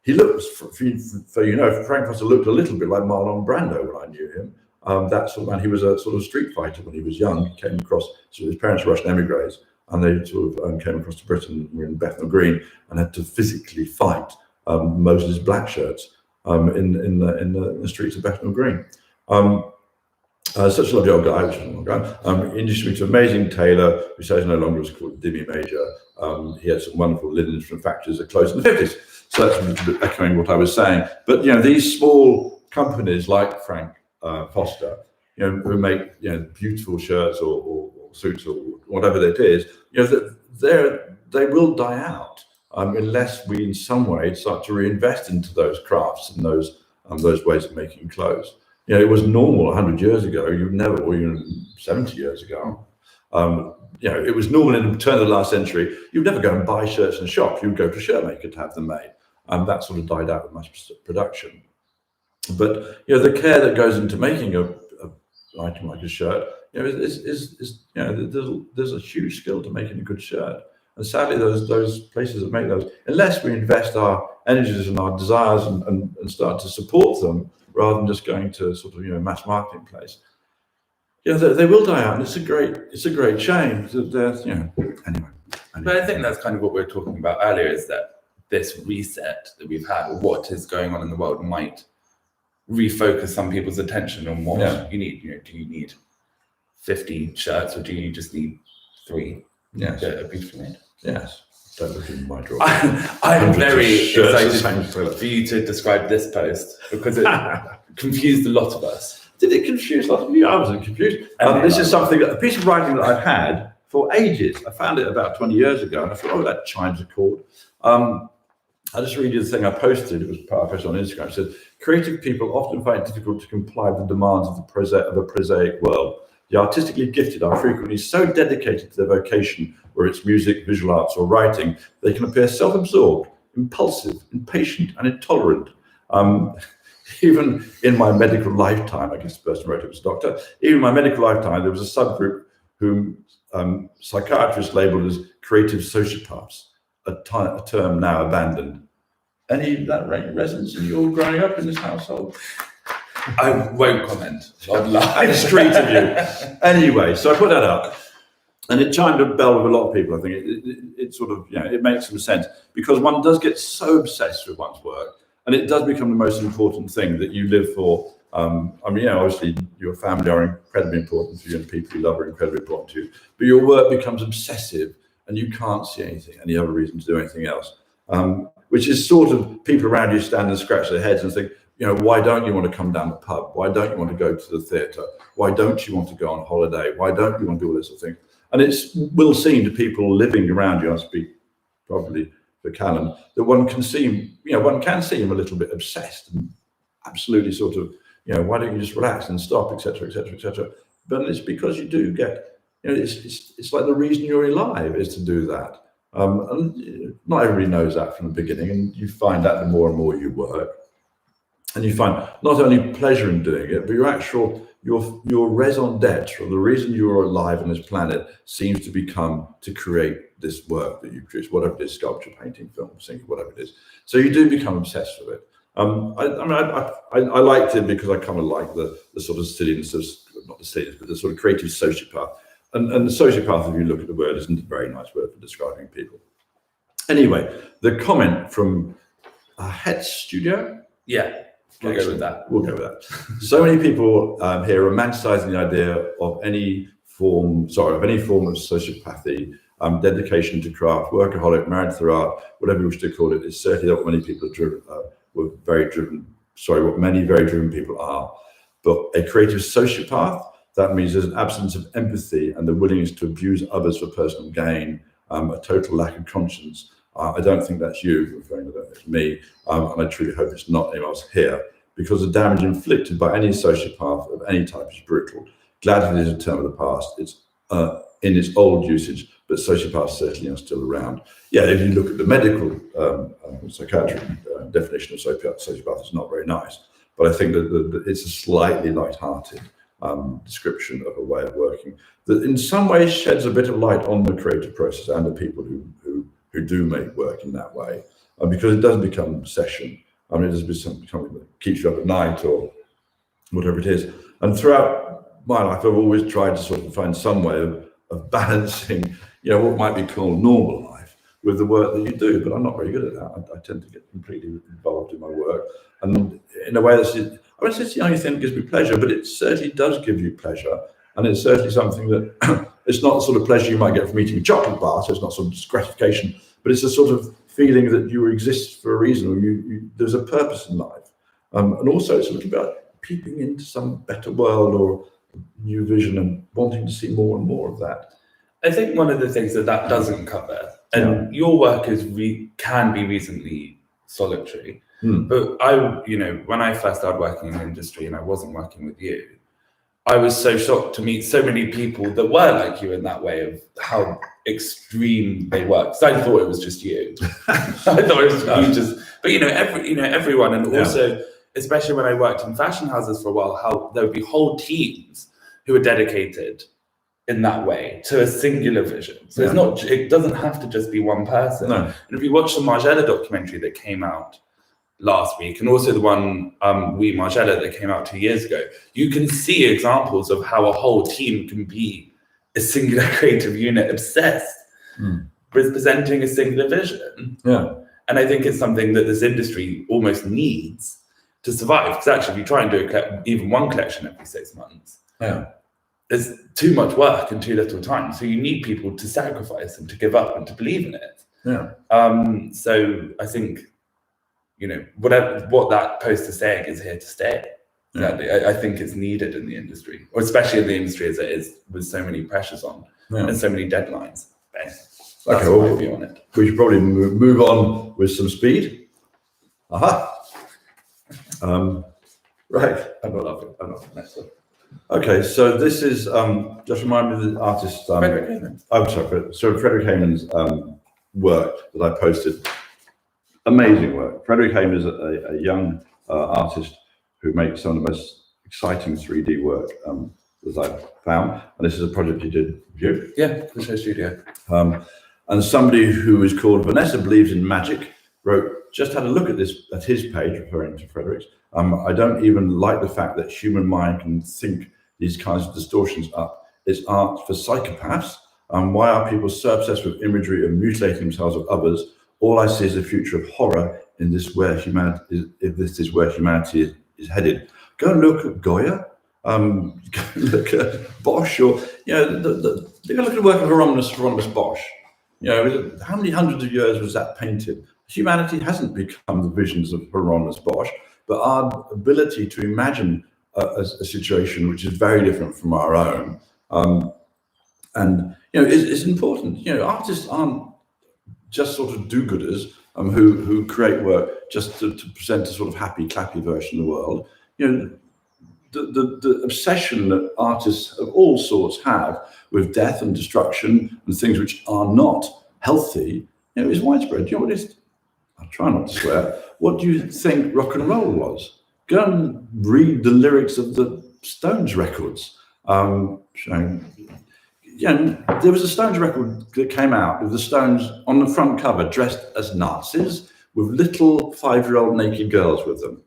He looked, Frank Foster looked a little bit like Marlon Brando when I knew him. That sort of man. He was a sort of street fighter when he was young. He came across, so his parents were Russian emigres, and they sort of came across to Britain, were in Bethnal Green, and had to physically fight Moses Blackshirts in the streets of Bethnal Green. Such a lovely old guy, which is an old guy. He used to be an amazing tailor, who says no longer was called Dimmy Major. He had some wonderful linens from factories that closed in the 50s. So that's a little bit echoing what I was saying. But, these small companies like Frank Foster, who make, beautiful shirts or suits or whatever it is, they will die out unless we in some way start to reinvest into those crafts and those ways of making clothes. It was normal 100 years ago. You'd never, or even 70 years ago. It was normal in the turn of the last century. You'd never go and buy shirts in a shop. You'd go to a shirt maker to have them made. That sort of died out with mass production. But the care that goes into making an item like a shirt, there's a huge skill to making a good shirt. And sadly, those places that make those, unless we invest our energies and our desires and start to support them, rather than just going to sort of mass marketing place, they will die out, and it's a great shame. Anyway. But I think that's kind of what we were talking about earlier, is that this reset that we've had, or what is going on in the world, might refocus some people's attention on what you need. Do you need 50 shirts, or do you just need 3? Yes. That are beautifully made? Yes. Don't look in my drawer. I'm very excited for you to describe this post, because it confused a lot of us. Did it confuse a lot of you? I wasn't confused. This is a piece of writing that I've had for ages. I found it about 20 years ago, and I thought, that chimes a chord. I'll just read you the thing I posted. It was part I posted on Instagram. It said, creative people often find it difficult to comply with the demands of a prosaic world. The artistically gifted are frequently so dedicated to their vocation, whether it's music, visual arts, or writing, they can appear self-absorbed, impulsive, impatient, and intolerant. Even in my medical lifetime, I guess the person who wrote it was a doctor, even in my medical lifetime, there was a subgroup whom psychiatrists labeled as creative sociopaths, a term now abandoned. Any of that resonance in your growing up in this household? I won't comment online. Street of you. Anyway, so I put that up, and it chimed a bell with a lot of people. I think it sort of, it makes some sense, because one does get so obsessed with one's work, and it does become the most important thing that you live for. Obviously your family are incredibly important to you, and people you love are incredibly important to you, but your work becomes obsessive, and you can't see any other reason to do anything else. Which is sort of, people around you stand and scratch their heads and think, why don't you want to come down the pub? Why don't you want to go to the theatre? Why don't you want to go on holiday? Why don't you want to do all this sort of thing? And it will seem to people living around you, I speak probably for Calum, that one can see him a little bit obsessed and absolutely sort of, why don't you just relax and stop, etc., etc., etc. But it's because you do get, it's like the reason you're alive is to do that. And not everybody knows that from the beginning, and you find that the more and more you work. And you find not only pleasure in doing it, but your raison d'etre, or the reason you're alive on this planet, seems to become to create this work that you produce, whatever it is, sculpture, painting, film, singing, whatever it is. So you do become obsessed with it. I liked it because I kind of like the sort of silliness of, not the silliness, but the sort of creative sociopath. And the sociopath, if you look at the word, isn't a very nice word for describing people. Anyway, the comment from SHOWstudio. Yeah. We'll go with that. So many people here romanticizing the idea of any form of sociopathy, dedication to craft, workaholic, married to their art, whatever you wish to call it. It's certainly what many people what many very driven people are. But a creative sociopath, that means there's an absence of empathy and the willingness to abuse others for personal gain, a total lack of conscience. I don't think that's you, referring to that, it's me, and I truly hope it's not anyone else here, because the damage inflicted by any sociopath of any type is brutal. Glad it is a term of the past. It's in its old usage, but sociopaths certainly are still around. Yeah, if you look at the medical psychiatric definition of sociopath, it's not very nice, but I think that it's a slightly light-hearted description of a way of working that in some ways sheds a bit of light on the creative process and the people who do make work in that way, because it doesn't become an obsession. It doesn't become something that keeps you up at night or whatever it is. And throughout my life, I've always tried to sort of find some way of balancing, what might be called normal life with the work that you do, but I'm not very good at that. I tend to get completely involved in my work. And in a way, I mean, it's the only thing that gives me pleasure, but it certainly does give you pleasure. And it's certainly something that it's not the sort of pleasure you might get from eating a chocolate bar, so it's not sort of gratification, but it's a sort of feeling that you exist for a reason, or there's a purpose in life. And also it's a little about peeping into some better world or new vision and wanting to see more and more of that. I think one of the things that doesn't cover, and your work can be reasonably solitary, but when I first started working in the industry and I wasn't working with you, I was so shocked to meet so many people that were like you in that way of how extreme they were. Because I thought it was just you. I thought it was you just, but everyone, and also especially when I worked in fashion houses for a while, how there would be whole teams who were dedicated in that way to a singular vision. So it doesn't have to just be one person. No. And if you watch the Margiela documentary that came out last week, and also the one We Margiela that came out 2 years ago, you can see examples of how a whole team can be a singular creative unit obsessed with presenting a singular vision. Yeah. And I think it's something that this industry almost needs to survive, because actually if you try and do even one collection every 6 months, there's too much work and too little time. So you need people to sacrifice and to give up and to believe in it. So I think, what that poster saying is here to stay. I think it's needed in the industry, or especially in the industry as it is, with so many pressures on and so many deadlines. That's my view on it. We should probably move on with some speed. Right. I'm not laughing. Next one. Okay, so this is just remind me of the artist. Frederick Heyman. I'm sorry. So Frederick Heyman's work that I posted. Amazing work. Frederick Heyman is a young artist who makes some of the most exciting 3D work that I've found. And this is a project he did with you. Yeah, the SHOWstudio. And somebody who is called Vanessa Believes in Magic wrote, just had a look at his page, referring to Frederick's. I don't even like the fact that human mind can think these kinds of distortions up. It's art for psychopaths. Why are people so obsessed with imagery and mutilating themselves or others? All I see is a future of horror in this where humanity, if this is where humanity is headed. Go and look at Goya. Go and look at Bosch, or go and look at the work of Hieronymus Bosch. How many hundreds of years was that painted? Humanity hasn't become the visions of Hieronymus Bosch, but our ability to imagine a situation which is very different from our own, is important. Artists aren't just sort of do-gooders who create work just to present a sort of happy, clappy version of the world. The obsession that artists of all sorts have with death and destruction and things which are not healthy, is widespread. Do you know what it is? I'll try not to swear. What do you think rock and roll was? Go and read the lyrics of the Stones records. There was a Stones record that came out with the Stones on the front cover dressed as Nazis with little 5-year-old naked girls with them.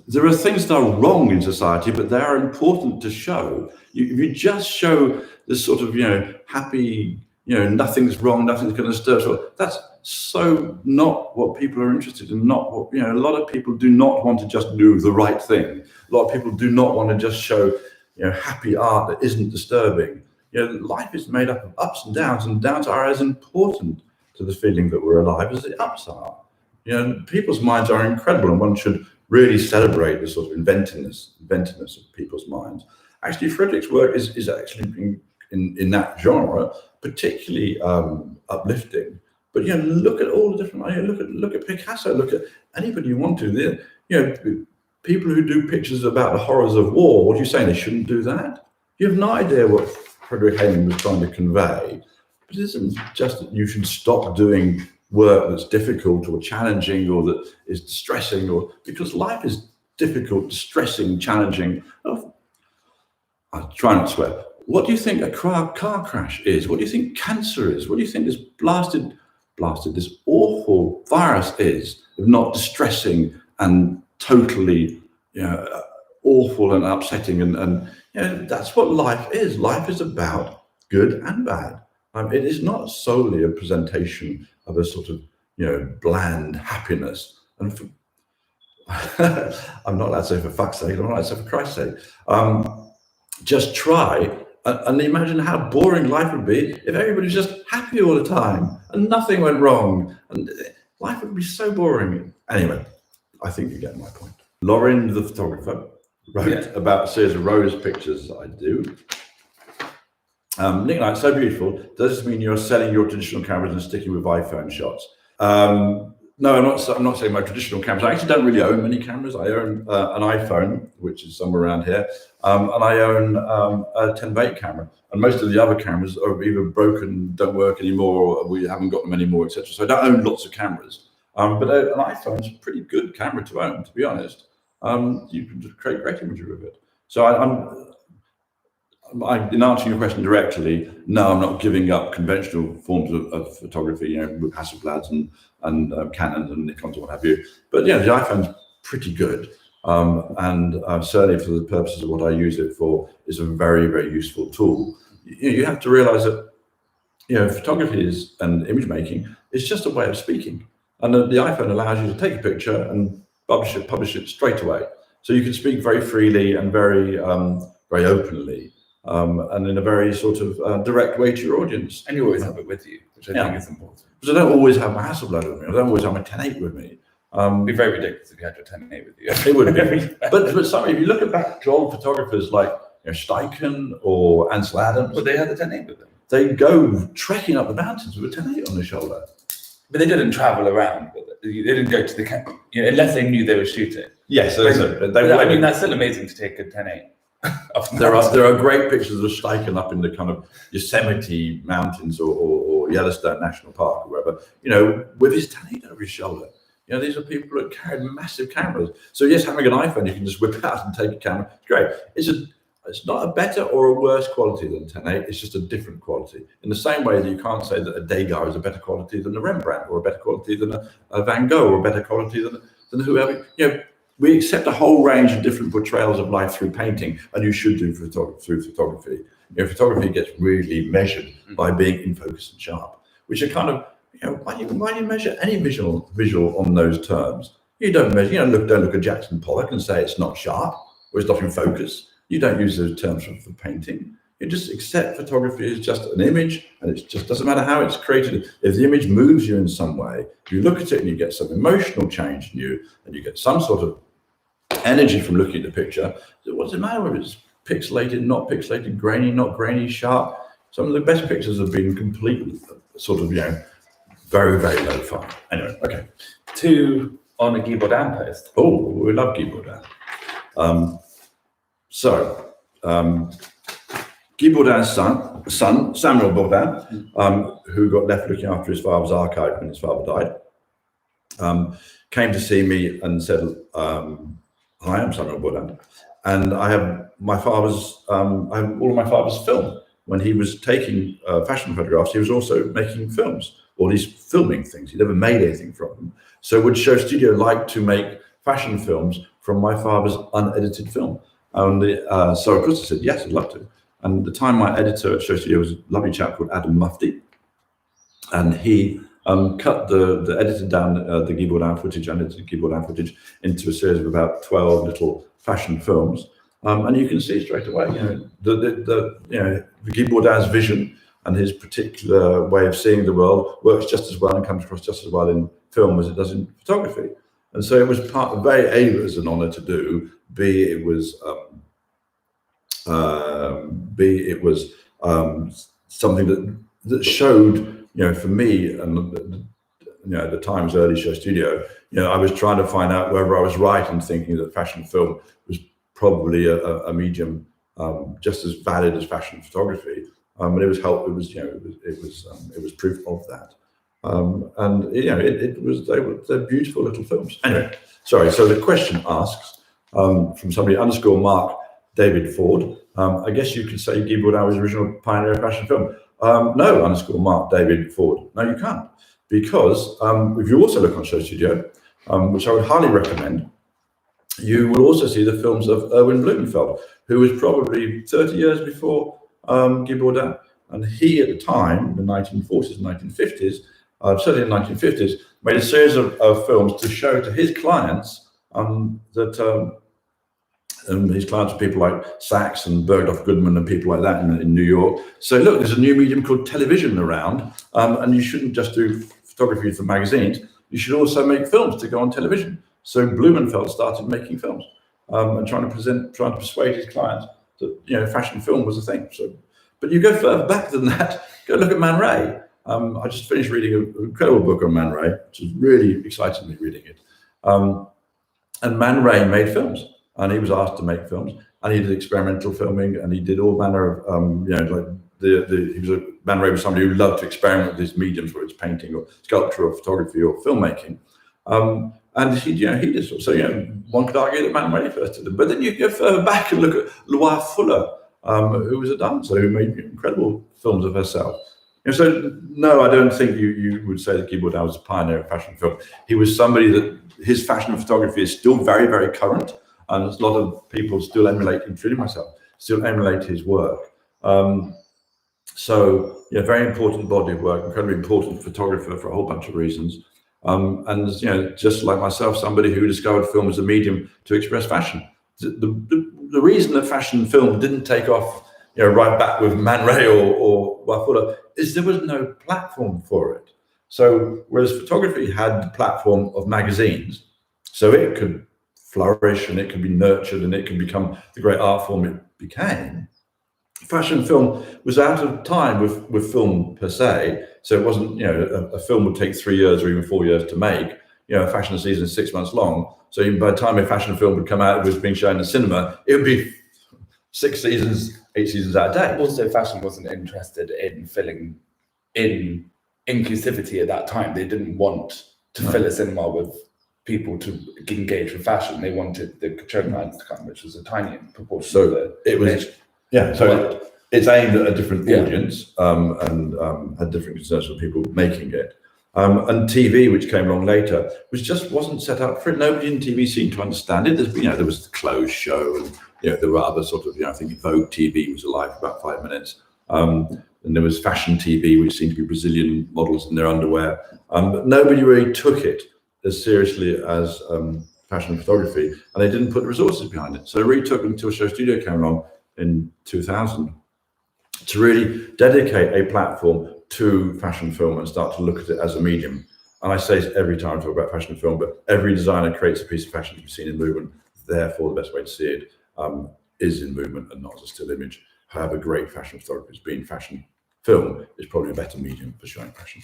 There are things that are wrong in society, but they are important to show. If you just show this sort of, happy, nothing's wrong, nothing's going to stir. So that's so not what people are interested in. Not what, a lot of people do not want to just do the right thing. A lot of people do not want to just show, happy art that isn't disturbing. Life is made up of ups and downs are as important to the feeling that we're alive as the ups are. People's minds are incredible, and one should really celebrate the sort of inventiveness of people's minds. Actually, Frederick's work is actually in that genre particularly uplifting. But look at all the different. Look at Picasso. Look at anybody you want to. People who do pictures about the horrors of war. What are you saying? They shouldn't do that? You have no idea what Frederick Heyman was trying to convey. But it isn't just that you should stop doing work that's difficult or challenging or that is distressing, or because life is difficult, distressing, challenging. I try not to swear. What do you think a car crash is? What do you think cancer is? What do you think this blasted, this awful virus is, if not distressing and totally, awful and upsetting? And that's what life is. Life is about good and bad. It is not solely a presentation of a sort of, bland happiness. And I'm not allowed to say for fuck's sake, I'm not allowed to say for Christ's sake. Just try and imagine how boring life would be if everybody was just happy all the time and nothing went wrong. And life would be so boring. Anyway, I think you get my point. Lauren, the photographer, wrote about a series of rollers pictures that I do. Nick Knight, so beautiful. Does this mean you're selling your traditional cameras and sticking with iPhone shots? No, I'm not saying my traditional cameras. I actually don't really own many cameras. I own an iPhone, which is somewhere around here, and I own a 10-8 camera. And most of the other cameras are either broken, don't work anymore, or we haven't got them anymore, etc. So I don't own lots of cameras. But an iPhone is a pretty good camera to own, to be honest. You can just create great imagery with it. So in answering your question directly, no, I'm not giving up conventional forms of photography, with Hasselblads and Canons and Nikons or what have you. But the iPhone's pretty good. And certainly for the purposes of what I use it for, is a very, very useful tool. You have to realize that, photography and image making is just a way of speaking. And the iPhone allows you to take a picture and publish it straight away. So you can speak very freely and very, very openly. And in a very sort of direct way to your audience. And you always have it with you, which I think is important. Because I don't always have my Hasselblad with me. I don't always have my 10-8 with me. It'd be very ridiculous if you had your 10-8 with you. It would be. but sorry, if you look back to old photographers like Steichen or Ansel Adams. But they had the 10-8 with them. They go trekking up the mountains with a 10-8 on their shoulder. But they didn't travel around with it. They didn't go to the camp, unless they knew they were shooting. Yes, that's still amazing to take a 10-8. There are great pictures of Steichen up in the kind of Yosemite Mountains or Yellowstone National Park or wherever, with his 10-8 over his shoulder. These are people that carry massive cameras. So yes, having an iPhone, you can just whip it out and take a camera. It's great. It's not a better or a worse quality than 10-8. It's just a different quality. In the same way that you can't say that a Degas is a better quality than a Rembrandt, or a better quality than a Van Gogh, or a better quality than whoever. We accept a whole range of different portrayals of life through painting, and you should do through photography. Photography gets really measured by being in focus and sharp, which are kind of, why do you measure any visual on those terms? You don't measure, don't look at Jackson Pollock and say it's not sharp or it's not in focus. You don't use those terms for painting. You just accept photography as just an image, and it just doesn't matter how it's created. If the image moves you in some way, you look at it and you get some emotional change in you, and you get some sort of energy from looking at the picture. So what does it matter whether it's pixelated, not pixelated, grainy, not grainy, sharp? Some of the best pictures have been completely sort of, very, very low fi. Anyway, okay. Two on a Guy Bourdin post. Oh, we love Guy Bourdin. Guy Bourdin's son, Samuel Bourdin, who got left looking after his father's archive when his father died, came to see me and said, "Hi, I'm Samuel Bourdin, and I have all of my father's film. When he was taking fashion photographs, he was also making films, or he's filming things. He never made anything from them. So would SHOWstudio like to make fashion films from my father's unedited film?" And so of course I said, yes, I'd love to. And at the time, my editor at SHOWstudio was a lovely chap called Adam Mufti, and he edited down the Guy Bourdin footage, unedited Guy Bourdin footage, into a series of about 12 little fashion films. And you can see straight away, the Guy Bourdin's vision and his particular way of seeing the world works just as well and comes across just as well in film as it does in photography. And so it was A, it was an honor to do, B, it was something that showed, for me, and at the time's early SHOWstudio, I was trying to find out whether I was right in thinking that fashion film was probably a medium just as valid as fashion photography. But it was proof of that. They're beautiful little films. Anyway, sorry. So the question asks from somebody _Mark David Ford. I guess you could say Guy Bourdin was the original pioneer of fashion film. No, _Mark David Ford. No, you can't, because if you also look on SHOWstudio, which I would highly recommend, you will also see the films of Erwin Blumenfeld, who was probably 30 years before Guy Bourdin. And he, at the time, the 1940s, 1950s, certainly in the 1950s, made a series of films to show to his clients his clients are people like Sachs and Bergdorf Goodman and people like that in New York. So look, there's a new medium called television around, and you shouldn't just do photography for magazines. You should also make films to go on television. So Blumenfeld started making films and trying to persuade his clients that fashion film was a thing. So, but you go further back than that. Go look at Man Ray. I just finished reading an incredible book on Man Ray, which is really excited me reading it. And Man Ray made films, and he was asked to make films, and he did experimental filming, and he did all manner of Man Ray was somebody who loved to experiment with these mediums, whether it's painting or sculpture or photography or filmmaking. And he did so. One could argue that Man Ray first did it, but then you go further back and look at Loire Fuller, who was a dancer who made incredible films of herself. So no, I don't think you would say that Guy Bourdin was a pioneer of fashion film. He was somebody that his fashion photography is still very, very current, and there's a lot of people still emulate, including myself, still emulate his work. Very important body of work, incredibly important photographer for a whole bunch of reasons. And just like myself, somebody who discovered film as a medium to express fashion. The reason that fashion film didn't take off, right back with Man Ray or Wafula, is there was no platform for it. So whereas photography had the platform of magazines, so it could flourish and it could be nurtured and it could become the great art form it became, fashion film was out of time with film per se. So it wasn't, a film would take 3 years or even 4 years to make. A fashion season is 6 months long. So even by the time a fashion film would come out, it was being shown in the cinema, it would be 6 seasons, 8 seasons out of date. Also, fashion wasn't interested in filling in inclusivity at that time. They didn't want to fill a cinema with people to engage with fashion. They wanted the Chromatica to come, which was a tiny proportion. So it was, so it's aimed at a different audience and had different concerns for people making it. And TV, which came along later, wasn't set up for it. Nobody in TV seemed to understand it. There was the closed show, and there were other sort of, I think Vogue TV was alive for about 5 minutes. And there was fashion TV, which seemed to be Brazilian models in their underwear. But nobody really took it as seriously as fashion photography, and they didn't put the resources behind it. So it really took until SHOWstudio came along in 2000 to really dedicate a platform to fashion film and start to look at it as a medium. And I say this every time I talk about fashion film, but every designer creates a piece of fashion to be seen in movement. Therefore, the best way to see it is in movement and not as a still image. However great fashion photography has been, fashion film is probably a better medium for showing fashion.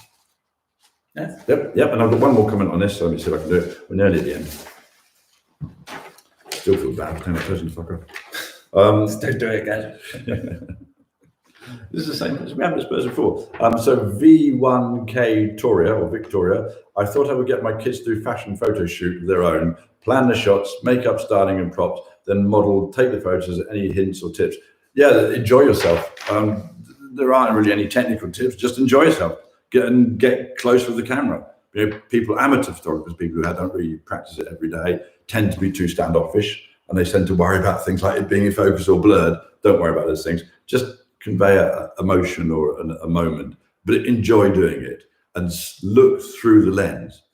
Yes. Yep. And I've got one more comment on this, so let me see if I can do it. We're nearly at the end. Still feel bad, kind of person to fuck up. Just don't do it again. This is the same person. We haven't this person before. So V1K Victoria, I thought I would get my kids to do fashion photo shoot of their own, plan the shots, makeup, styling and props, then model, take the photos. Any hints or tips? Yeah, enjoy yourself. There aren't really any technical tips. Just enjoy yourself. Get close with the camera. People, amateur photographers, people who don't really practice it every day, tend to be too standoffish, and they tend to worry about things like it being in focus or blurred. Don't worry about those things. Just convey a emotion or a moment, but enjoy doing it and look through the lens.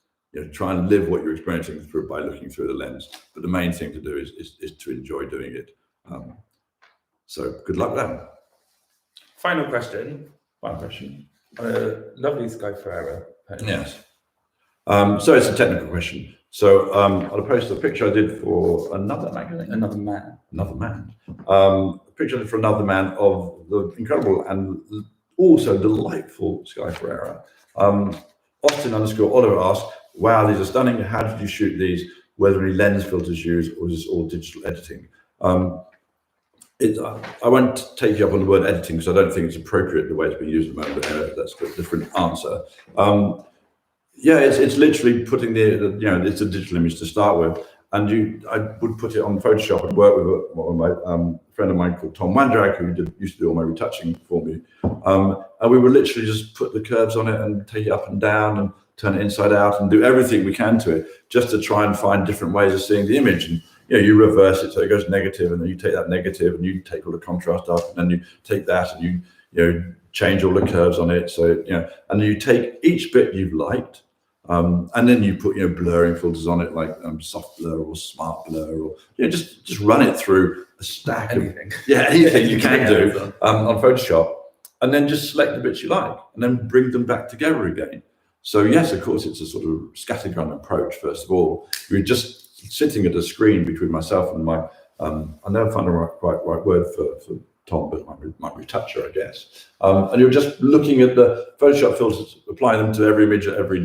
Try and live what you're experiencing through by looking through the lens. But the main thing to do is to enjoy doing it. So good luck with that. Final question. Lovely Sky Ferreira. Yes. So it's a technical question. So I'll post a picture I did for another magazine. Another man. A picture I did for another man of the incredible and also delightful Sky Ferreira. Austin_Oliver asked, wow, these are stunning. How did you shoot these? Were there any lens filters used, or was this all digital editing? I won't take you up on the word editing because I don't think it's appropriate the way it's being used at the moment. But that's a different answer. It's literally putting it's a digital image to start with, and I would put it on Photoshop and work with a friend of mine called Tom Wandrak, who used to do all my retouching for me, and we would literally just put the curves on it and take it up and down and turn it inside out and do everything we can to it just to try and find different ways of seeing the image. And you reverse it so it goes negative, and then you take that negative and you take all the contrast up, and then you take that and you change all the curves on it. So and you take each bit you've liked And then you put, blurring filters on it, like soft blur or smart blur, or just run it through a stack of anything you can do on Photoshop, and then just select the bits you like, and then bring them back together again. So yes, of course, it's a sort of scattergun approach. First of all, you're just sitting at a screen between myself and my, I never find the right word for Tom, but my retoucher, I guess. And you're just looking at the Photoshop filters, applying them to every image at every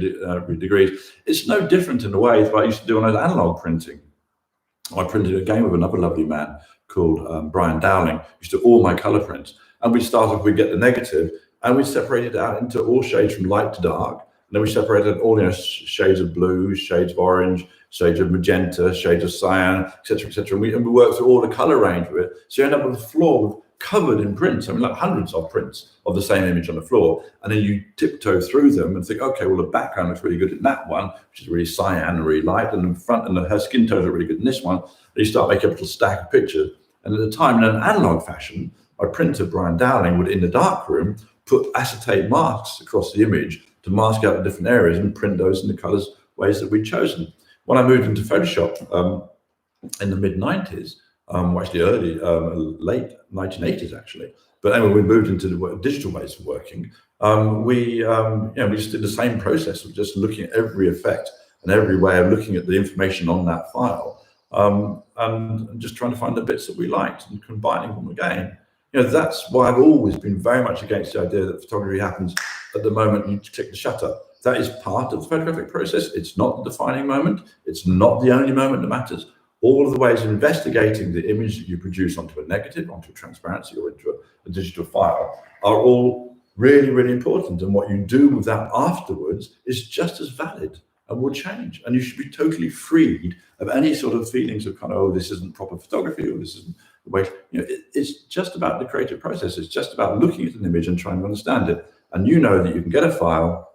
degree. It's no different in a way as what I used to do when I was analog printing. I printed a game with another lovely man called Brian Dowling, used to do all my color prints. And we'd get the negative, and we separated it out into all shades from light to dark. And then we separated all shades of blue, shades of orange, shades of magenta, shades of cyan, etc., etc. And we worked through all the color range of it. So you end up with a floor covered in prints. I mean, like hundreds of prints of the same image on the floor. And then you tiptoe through them and think, okay, well, the background looks really good in that one, which is really cyan and really light, and the front and her skin tones are really good in this one. And you start making a little stack of pictures. And at the time, in an analog fashion, my printer, Brian Dowling, would, in the darkroom, put acetate masks across the image to mask out the different areas and print those in the colors ways that we'd chosen. When I moved into Photoshop in the mid-90s, actually late 1980s actually, but anyway, we moved into the digital ways of working. We just did the same process of just looking at every effect and every way of looking at the information on that file, and just trying to find the bits that we liked and combining them again. That's why I've always been very much against the idea that photography happens at the moment you click the shutter. That is part of the photographic process. It's not the defining moment. It's not the only moment that matters. All of the ways of investigating the image that you produce onto a negative, onto a transparency, or into a digital file are all really, really important. And what you do with that afterwards is just as valid and will change. And you should be totally freed of any sort of feelings of kind of, oh, this isn't proper photography, or this isn't the way. It's just about the creative process. It's just about looking at an image and trying to understand it. And you know that you can get a file,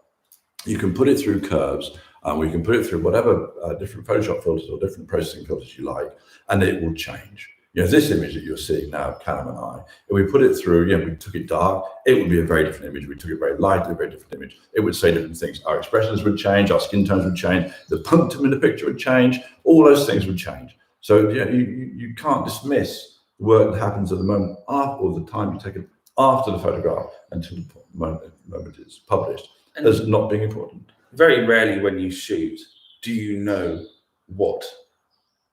you can put it through curves, we can put it through whatever different Photoshop filters or different processing filters you like, and it will change. This image that you're seeing now, Calum and I, if we put it through, we took it dark, it would be a very different image. We took it very light, a very different image. It would say different things. Our expressions would change, our skin tones would change, the punctum in the picture would change, all those things would change. So you can't dismiss the work that happens at the moment or the time you take it after the photograph until the moment it's published as not being important. Very rarely when you shoot do you know what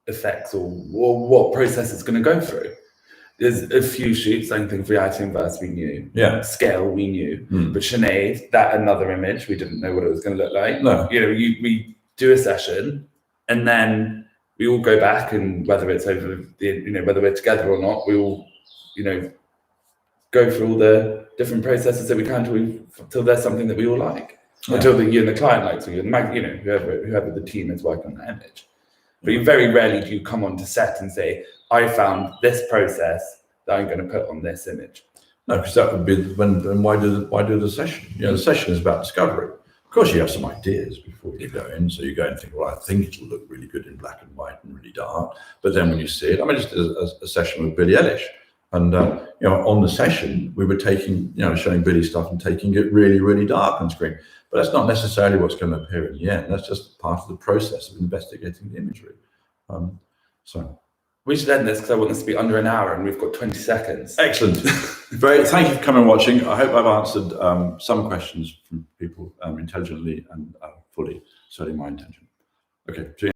effects or what process it's going to go through. There's a few shoots, I think reality inverse we knew, scale we knew, but Sinead, that another image, we didn't know what it was going to look like. No. We do a session and then we all go back, and whether it's over the, whether we're together or not, we all, go through all the different processes that we can until there's something that we all like. Until you and the client likes, or whoever the team is working on that image. But you very rarely do you come onto set and say, I found this process that I'm going to put on this image. No, because that would be why do the session? The session is about discovery. Of course, you have some ideas before you go in. So you go and think, well, I think it'll look really good in black and white and really dark. But then when you see it, I just did a session with Billie Eilish. And, on the session, we were taking, showing Billy stuff and taking it really, really dark on screen. But that's not necessarily what's going to appear in the end. That's just part of the process of investigating the imagery. So we should end this because I want this to be under an hour and we've got 20 seconds. Excellent. Thank you for coming and watching. I hope I've answered some questions from people intelligently and fully. Certainly my intention. Okay.